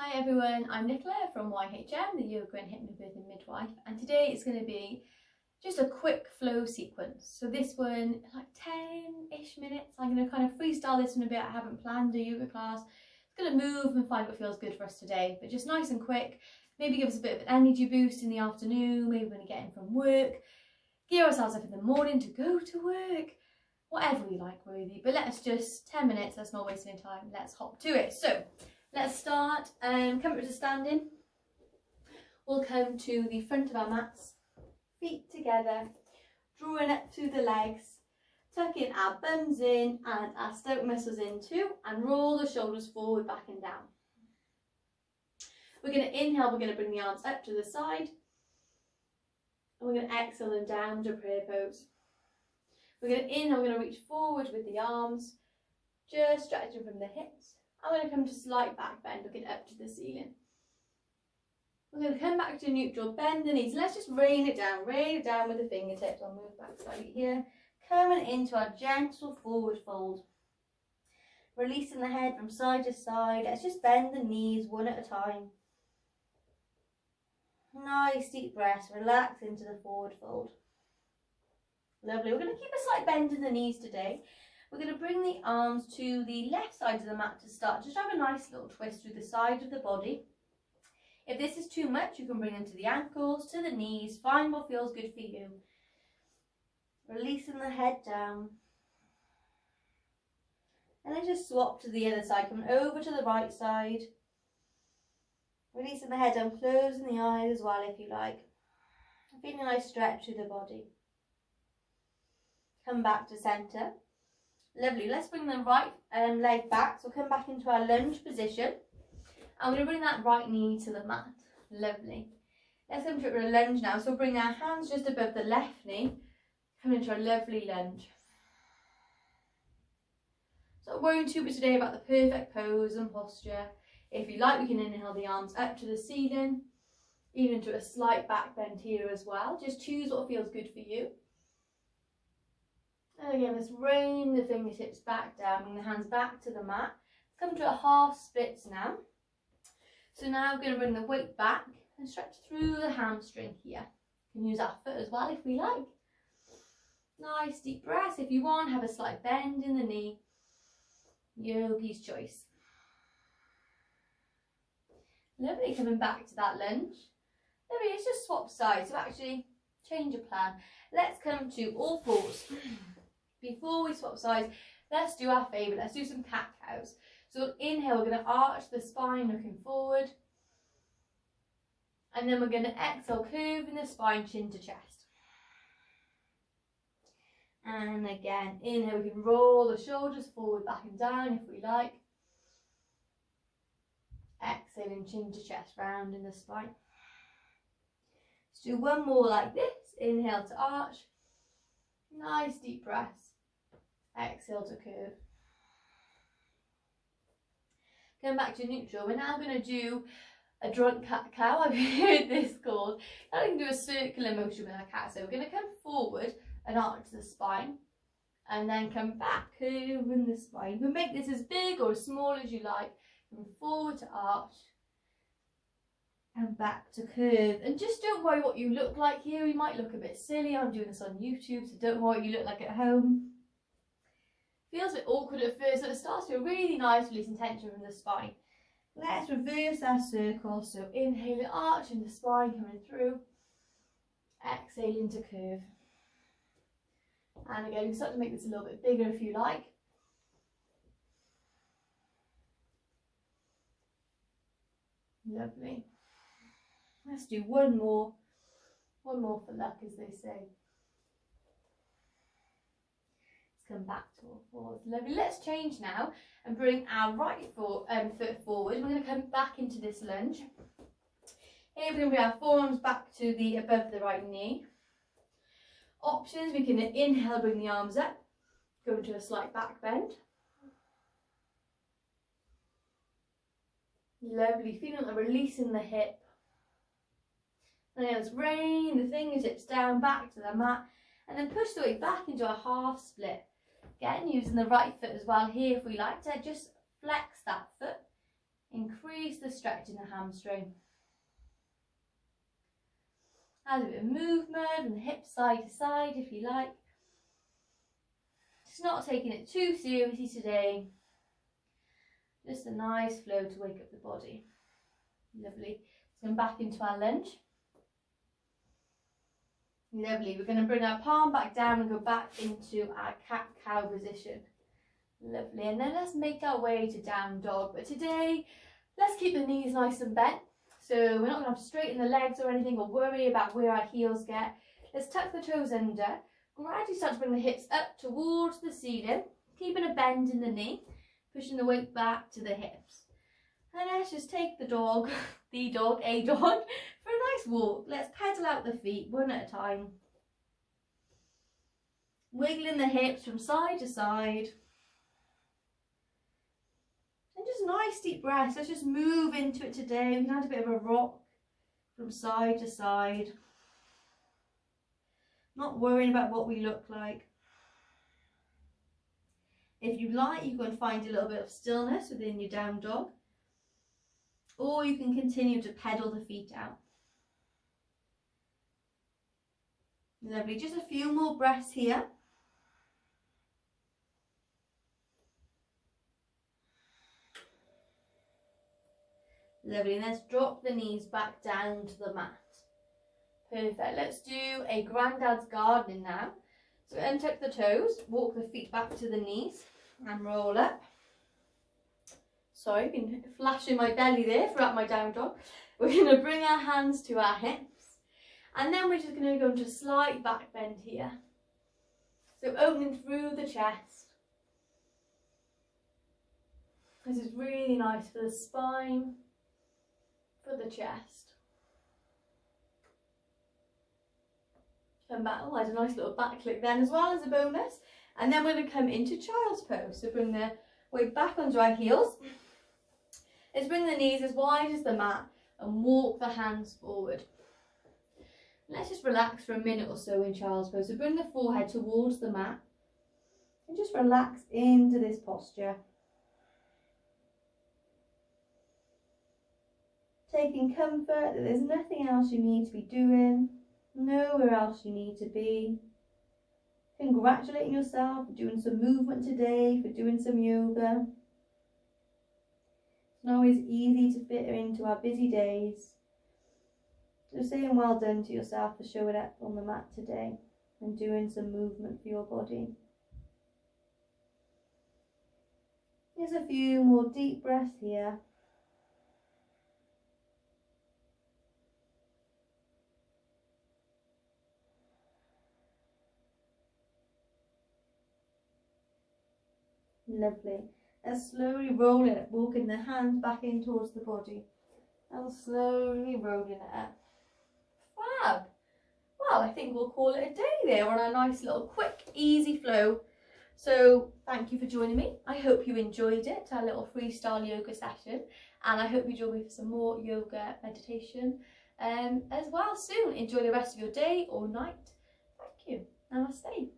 Hi everyone, I'm Nicola from YHM, the Yoga and Hypnobirthing Midwife, and today it's going to be just a quick flow sequence. So this one, like 10-ish minutes, I'm going to kind of freestyle this one a bit. I haven't planned a yoga class. It's going to move and find what feels good for us today, but just nice and quick. Maybe give us a bit of an energy boost in the afternoon, maybe when you get in from work. Gear ourselves up in the morning to go to work. Whatever we like really, but let's just 10 minutes, let's not waste any time, let's hop to it. So let's start, come up to standing. We'll come to the front of our mats, feet together, drawing up through the legs, tucking our bums in and our stomach muscles in too, and roll the shoulders forward, back and down. We're going to inhale, we're going to bring the arms up to the side, and we're going to exhale them down to prayer pose. We're going to inhale, we're going to reach forward with the arms, just stretching from the hips. I'm going to come to slight back bend, looking up to the ceiling. We're going to come back to neutral, bend the knees. Let's just rain it down with the fingertips. I'll move back slightly here. Coming into our gentle forward fold. Releasing the head from side to side. Let's just bend the knees one at a time. Nice deep breaths, relax into the forward fold. Lovely. We're going to keep a slight bend in the knees today. We're going to bring the arms to the left side of the mat to start. Just have a nice little twist through the side of the body. If this is too much, you can bring them to the ankles, to the knees. Find what feels good for you. Releasing the head down. And then just swap to the other side. Coming over to the right side. Releasing the head down, closing the eyes as well if you like. Feeling a nice stretch through the body. Come back to centre. Lovely. Let's bring the right leg back. So come back into our lunge position. I'm going to bring that right knee to the mat. Lovely. Let's come to a lunge now. So bring our hands just above the left knee. Come into a lovely lunge. So not worrying too much today about the perfect pose and posture. If you like, we can inhale the arms up to the ceiling. Even to a slight back bend here as well. Just choose what feels good for you. And again, let's rain the fingertips back down, bring the hands back to the mat. Come to a half splits now. So now we're going to bring the weight back and stretch through the hamstring here. You can use our foot as well if we like. Nice deep breaths. If you want, have a slight bend in the knee. Yogi's choice. Lovely, coming back to that lunge. Lovely, let's just swap sides. So actually, change of plan. Let's come to all fours. Before we swap sides, let's do our favourite. Let's do some cat-cows. So inhale, we're going to arch the spine looking forward. And then we're going to exhale, curving the spine, chin to chest. And again, inhale, we can roll the shoulders forward, back and down if we like. Exhaling, chin to chest, rounding the spine. Let's do one more like this. Inhale to arch. Nice deep breaths. Exhale to curve. Come back to neutral. We're now going to do a drunk cat cow. I've heard this called. Now we can do a circular motion with our cat. So we're going to come forward and arch the spine. And then come back, curving the spine. You can make this as big or as small as you like. Come forward to arch. And back to curve. And just don't worry what you look like here. You might look a bit silly. I'm doing this on YouTube, so don't worry what you look like at home. Feels a bit awkward at first, but it starts to feel really nice, releasing tension from the spine. Let's reverse our circle. So inhaling, arching the spine, coming through. Exhaling to curve. And again, you can start to make this a little bit bigger if you like. Lovely. Let's do one more for luck, as they say. Let's come back to all fours. Lovely. Let's change now and bring our right foot forward. We're going to come back into this lunge. Here we're going to bring our forearms back to the above the right knee. Options, we can inhale, bring the arms up, go into a slight back bend. Lovely, feeling like releasing the hip. And then let's rain the fingertips down back to the mat and then push the weight back into a half split. Again, using the right foot as well here if we like to just flex that foot. Increase increase the stretch in the hamstring. Add a bit of movement from the hips side to side if you like. Just not taking it too seriously today. Just a nice flow to wake up the body. Lovely. Let's come back into our lunge. Lovely. We're going to bring our palm back down and go back into our cat-cow position. Lovely. And then let's make our way to down dog. But today, let's keep the knees nice and bent. So we're not going to have to straighten the legs or anything or worry about where our heels get. Let's tuck the toes under. Gradually start to bring the hips up towards the ceiling. Keeping a bend in the knee. Pushing the weight back to the hips. And let's just take a dog, for a nice walk. Let's pedal out the feet one at a time. Wiggling the hips from side to side. And just nice deep breaths. Let's just move into it today. We can add a bit of a rock from side to side. Not worrying about what we look like. If you like, you can find a little bit of stillness within your down dog. Or you can continue to pedal the feet out. Lovely, just a few more breaths here. Lovely, and let's drop the knees back down to the mat. Perfect, let's do a granddad's gardening now. So untuck the toes, walk the feet back to the knees and roll up. Sorry, I've been flashing my belly there throughout my down dog. We're going to bring our hands to our hips. And then we're just going to go into a slight back bend here. So opening through the chest. This is really nice for the spine, for the chest. Come back. Oh, I had a nice little back click then as well as a bonus. And then we're going to come into child's pose. So bring the weight back onto our heels. Let's bring the knees as wide as the mat and walk the hands forward. Let's just relax for a minute or so in child's pose. So bring the forehead towards the mat and just relax into this posture. Taking comfort that there's nothing else you need to be doing, nowhere else you need to be. Congratulating yourself for doing some movement today, for doing some yoga. It's not always easy to fit into our busy days. So saying well done to yourself for showing up on the mat today and doing some movement for your body. Here's a few more deep breaths here. Lovely. Let's slowly roll it, walking the hands back in towards the body. And slowly rolling it up. Fab. Well, I think we'll call it a day there on a nice little quick, easy flow. So thank you for joining me. I hope you enjoyed it, our little freestyle yoga session. And I hope you join me for some more yoga meditation as well soon. Enjoy the rest of your day or night. Thank you. Namaste.